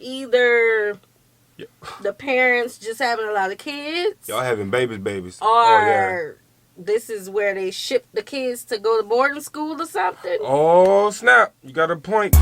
either the parents just having a lot of kids. Y'all having babies. Or this is where they ship the kids to go to boarding school or something. Oh, snap. You got a point.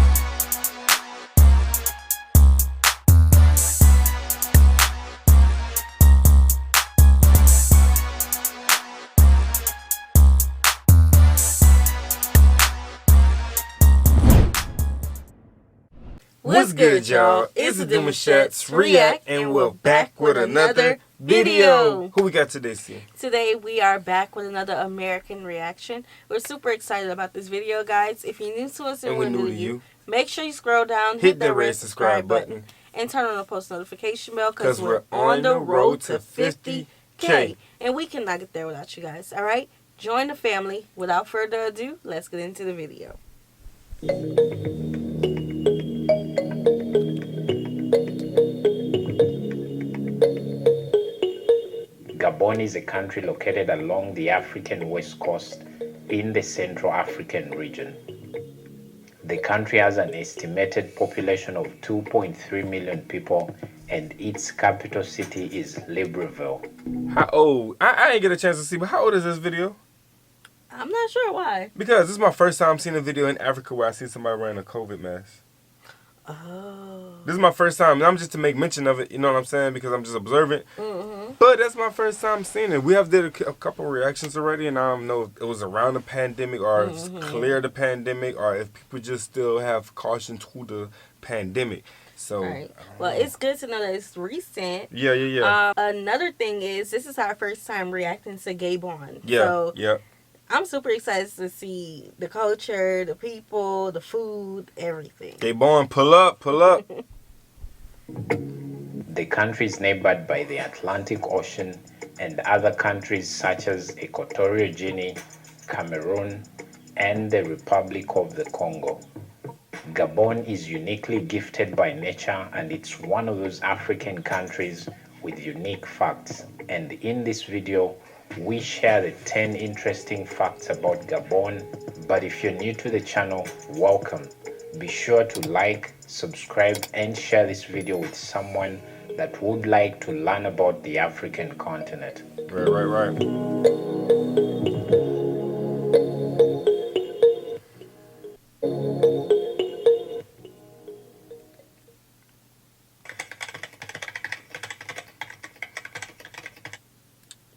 What's good, y'all? It's the Demouchets React, and we're back with another video. Who we got today, C? Today, we are back with another American reaction. We're super excited about this video, guys. If you're new to us and we're new to you, make sure you scroll down, hit that red subscribe button, and turn on the post notification bell because we're on the road to 50K. And we cannot get there without you guys, all right? Join the family. Without further ado, let's get into the video. Gabon is a country located along the African west coast in the Central African region. The country has an estimated population of 2.3 million people and its capital city is Libreville. How old? I ain't get a chance to see, but how old is this video? I'm not sure why. Because this is my first time seeing a video in Africa where I see somebody wearing a COVID mask. Oh. This is my first time, and I'm just to make mention of it, you know what I'm saying, because I'm just observant. But that's my first time seeing it. We have did a couple reactions already, and I don't know if it was around the pandemic or if it's clear the pandemic or if people just still have caution to the pandemic. So, right. Well, it's good to know that it's recent. Yeah. Another thing is, this is our first time reacting to Gabon. Yeah. I'm super excited to see the culture, the people, the food, everything. Gabon, pull up. The country is neighbored by the Atlantic Ocean and other countries such as Equatorial Guinea, Cameroon, and the Republic of the Congo. Gabon is uniquely gifted by nature and it's one of those African countries with unique facts. And in this video, we share the 10 interesting facts about Gabon. But if you're new to the channel, welcome. Be sure to like, subscribe, and share this video with someone that would like to learn about the African continent. Right.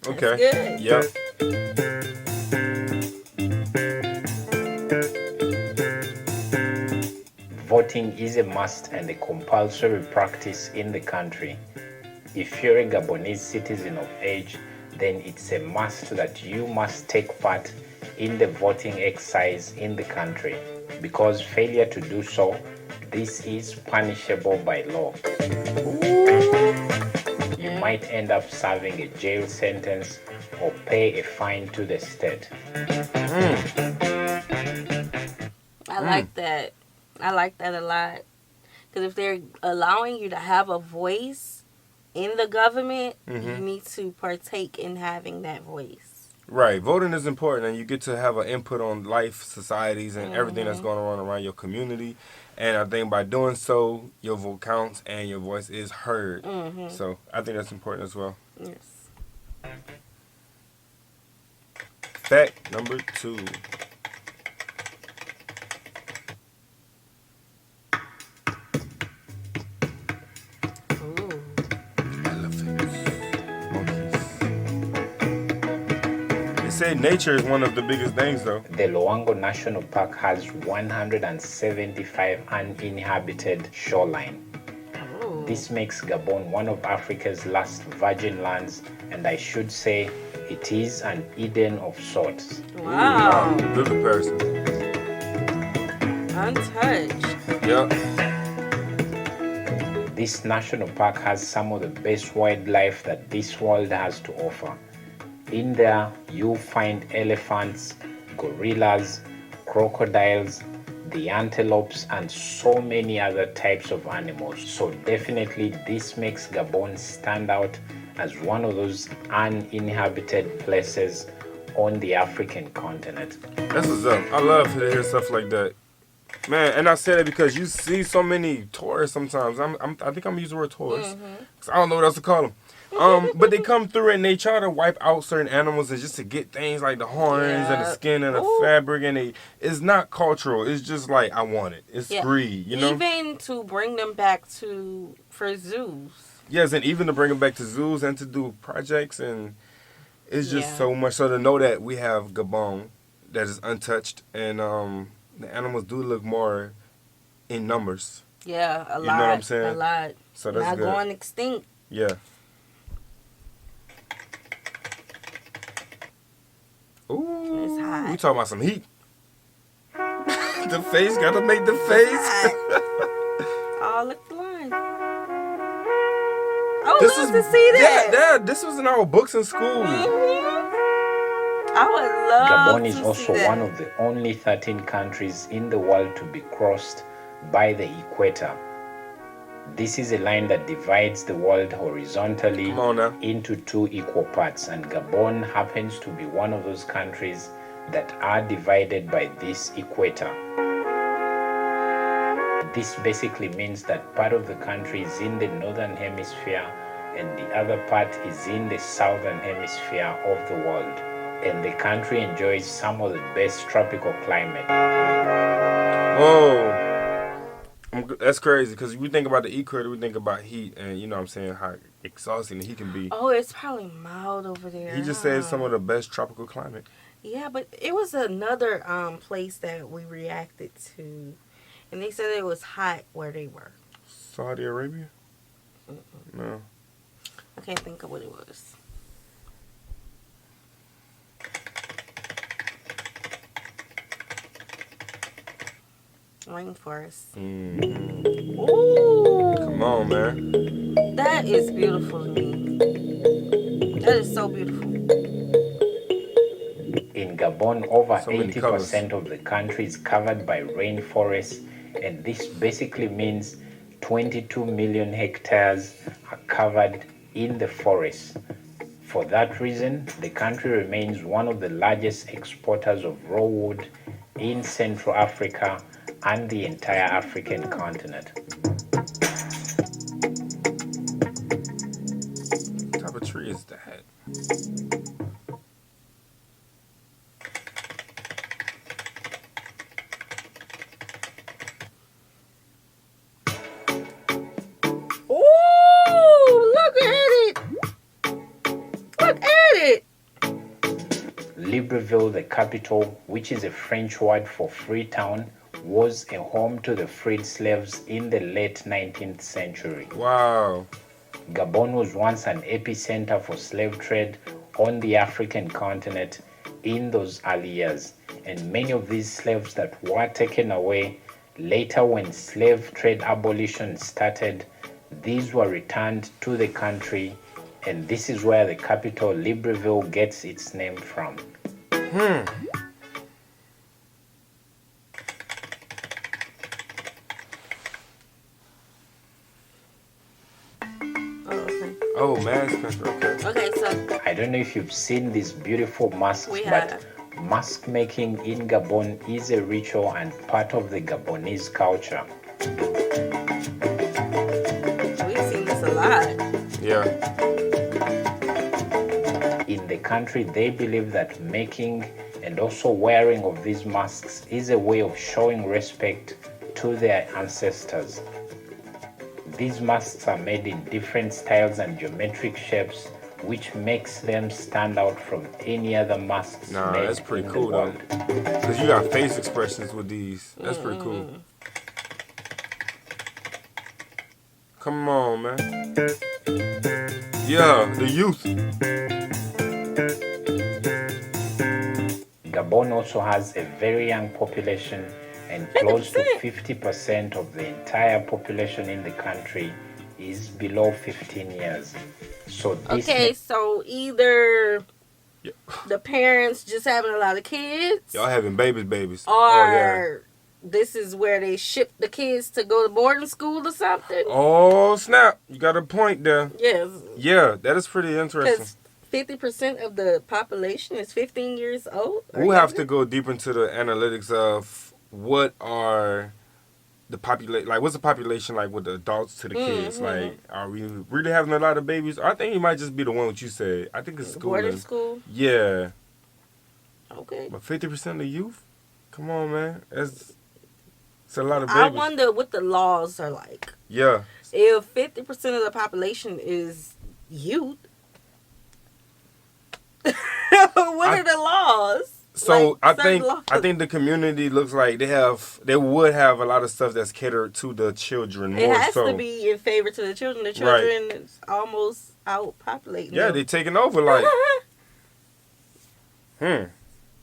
Okay. Good. Yep. Voting is a must and a compulsory practice in the country. If you're a Gabonese citizen of age, then it's a must that you must take part in the voting exercise in the country. Because failure to do so, this is punishable by law. You might end up serving a jail sentence or pay a fine to the state. I like that. I like that a lot. Because if they're allowing you to have a voice in the government, you need to partake in having that voice. Right. Voting is important, and you get to have an input on life, societies, and everything that's going on around your community. And I think by doing so, your vote counts and your voice is heard. So I think that's important as well. Yes. Fact number 2. Say nature is one of the biggest things though. The Loango National Park has 175 uninhabited shoreline. This makes Gabon one of Africa's last virgin lands, and I should say it is an Eden of sorts. Wow. Good comparison. Untouched. Yep. This national park has some of the best wildlife that this world has to offer. In there, you'll find elephants, gorillas, crocodiles, the antelopes, and so many other types of animals. So definitely this makes Gabon stand out as one of those uninhabited places on the African continent. That's what's up. I love to hear stuff like that. Man, and I said it because you see so many tourists sometimes. I think I'm using the word tourists. Cause I don't know what else to call them. But they come through and they try to wipe out certain animals and just to get things like the horns and the skin and the fabric, and it's not cultural. It's just like, I want it. It's greed, you know? Even to bring them back for zoos. Yes, and even to bring them back to zoos and to do projects, and it's just so much. So to know that we have Gabon that is untouched, and the animals do look more in numbers. Yeah, a lot. You know what I'm saying? A lot. So that's not good. Going extinct. Yeah. Ooh, it's hot. We talking about some heat. The face, gotta make the face. Oh, look at the line. Oh, this love to see that. Yeah, this was in our books in school. I would love Gabon is also one of the only 13 countries in the world to be crossed by the equator. This is a line that divides the world horizontally into two equal parts, and Gabon happens to be one of those countries that are divided by this equator. This basically means that part of the country is in the northern hemisphere and the other part is in the southern hemisphere of the world. And the country enjoys some of the best tropical climate. Whoa. That's crazy, because we think about the equator, we think about heat, and you know what I'm saying, how exhausting the heat can be. Oh, it's probably mild over there. He just said some of the best tropical climate. Yeah, but it was another place that we reacted to, and they said it was hot where they were. Saudi Arabia? No. I can't think of what it was. Rainforest. Mm-hmm. Ooh. Come on, man. That is beautiful to me. That is so beautiful. In Gabon, over 80% of the country is covered by rainforests, and this basically means 22 million hectares are covered in the forest. For that reason, the country remains one of the largest exporters of raw wood in Central Africa and the entire African continent. What type of tree is that? Ooh, look at it! Look at it! Libreville, the capital, which is a French word for free town, was a home to the freed slaves in the late 19th century. Wow. Gabon was once an epicenter for slave trade on the African continent in those early years, and many of these slaves that were taken away later, when slave trade abolition started, these were returned to the country, and this is where the capital Libreville gets its name from. Oh, mask country, okay. Okay, so I don't know if you've seen these beautiful masks, but mask making in Gabon is a ritual and part of the Gabonese culture. we've seen this a lot. Yeah. In the country, they believe that making and also wearing of these masks is a way of showing respect to their ancestors. These masks are made in different styles and geometric shapes, which makes them stand out from any other masks Nah, made that's pretty in cool the world. though. Because you got face expressions with these. That's pretty cool. Come on, man. Yeah, the youth. Gabon also has a very young population, and close to 50% of the entire population in the country is below 15 years. So this so either the parents just having a lot of kids, Y'all having babies. or this is where they ship the kids to go to boarding school or something. Oh, snap. You got a point there. Yes. Yeah, that is pretty interesting. 50% of the population is 15 years old. We'll have to go deep into the analytics of what are the population, like, what's the population like with the adults to the kids? Like, are we really having a lot of babies? I think it might just be the one what you said. I think it's schooling. Boarding school? Yeah. Okay. But 50% of youth? Come on, man. It's a lot of babies. I wonder what the laws are like. Yeah. If 50% of the population is youth, what are the laws? So like, I think the community looks like they would have a lot of stuff that's catered to the children more. It has so to be in favor to the children. The children is almost outpopulating. Yeah, they're taking over like.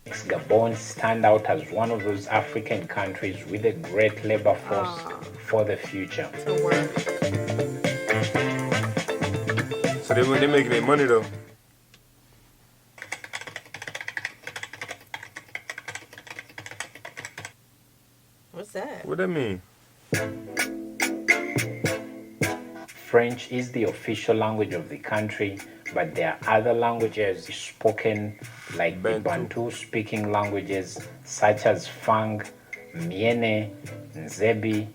Gabon stand out as one of those African countries with a great labor force for the future. So they're making their money though. What's that? What that mean? French is the official language of the country, but there are other languages spoken like the Bantu speaking languages such as Fang, Miene, Nzebi,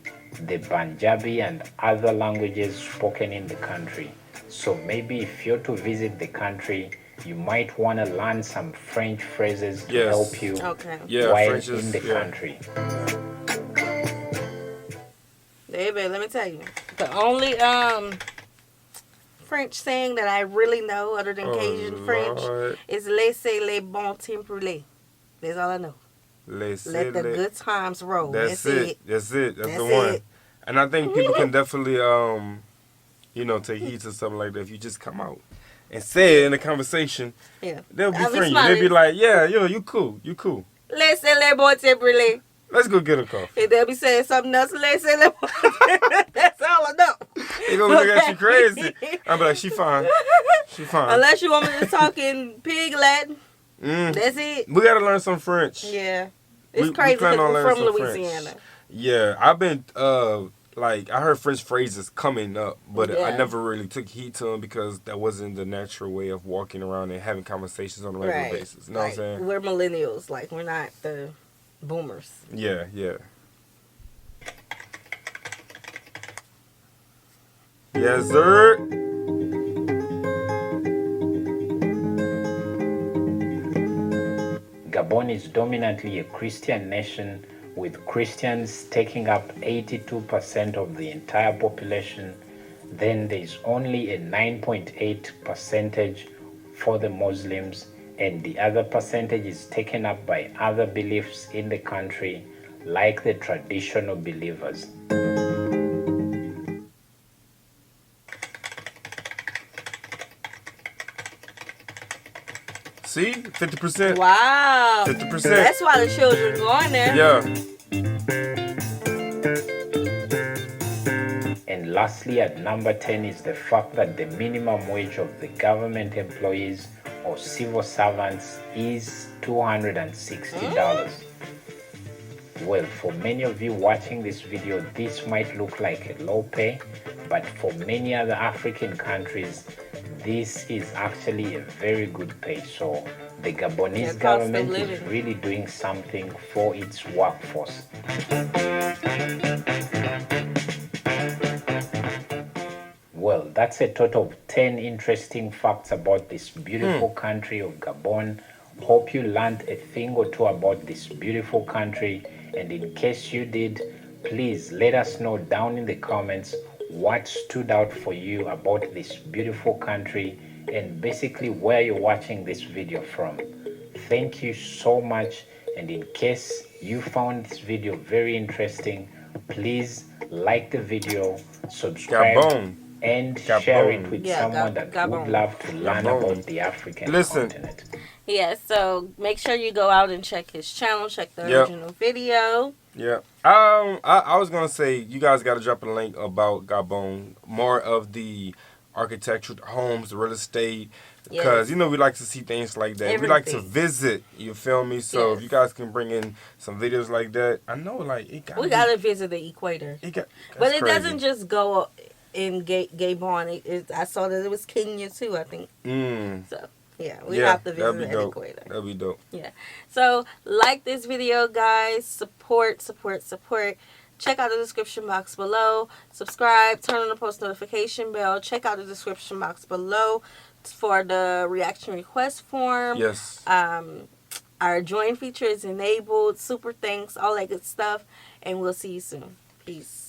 the Banjabi and other languages spoken in the country. So maybe if you're to visit the country, you might want to learn some French phrases to help you while French in the country. Baby, let me tell you, the only French saying that I really know other than Cajun French is laissez les bons temps rouler. That's all I know. Let the good times roll. That's it. That's the one. And I think people can definitely take heed to something like that if you just come out and say it in a conversation. Yeah, they'll be friendly. They'll be like, yeah, you cool. Laissez les bons temps rouler. Let's go get a coffee. And they'll be saying something else. That's all I know. They gonna look at you crazy. I'll be like, she fine. Unless you want me to talk in pig Latin. That's it. We gotta learn some French. Yeah. It's crazy because we're from Louisiana. French. Yeah, I've been, I heard French phrases coming up, but I never really took heed to them because that wasn't the natural way of walking around and having conversations on a regular basis. You know what I'm saying? We're millennials. Like, we're not the boomers. Yeah. Yes, sir. Gabon is dominantly a Christian nation, with Christians taking up 82% of the entire population. Then there's only a 9.8 percentage for the Muslims, and the other percentage is taken up by other beliefs in the country, like the traditional believers. See? 50%. Wow. 50%. That's why the children go in there. Yeah. And lastly, at number 10 is the fact that the minimum wage of the government employees or civil servants is $260. Well, for many of you watching this video, this might look like a low pay, but for many other African countries, this is actually a very good pay. So the Gabonese government is really doing something for its workforce. Well, that's a total of 10 interesting facts about this beautiful country of Gabon. Hope you learned a thing or two about this beautiful country. And in case you did, please let us know down in the comments what stood out for you about this beautiful country and basically where you're watching this video from. Thank you so much. And in case you found this video very interesting, please like the video, subscribe, and share it with someone that would love to learn about the African continent. Yeah, so make sure you go out and check his channel, check the original video. Yeah. I was going to say, you guys got to drop a link about Gabon, more of the architecture, homes, real estate, because, we like to see things like that. We like to visit, you feel me? So if you guys can bring in some videos like that, I know, we got to visit the equator. But it doesn't just go in Gabon. I saw that it was Kenya, too, I think. So. Yeah, we have to visit that dope. equator. That'd be dope. Yeah. So, like this video, guys. Support. Check out the description box below. Subscribe. Turn on the post notification bell. Check out the description box below for the reaction request form. Yes. Our join feature is enabled. Super thanks. All that good stuff. And we'll see you soon. Peace.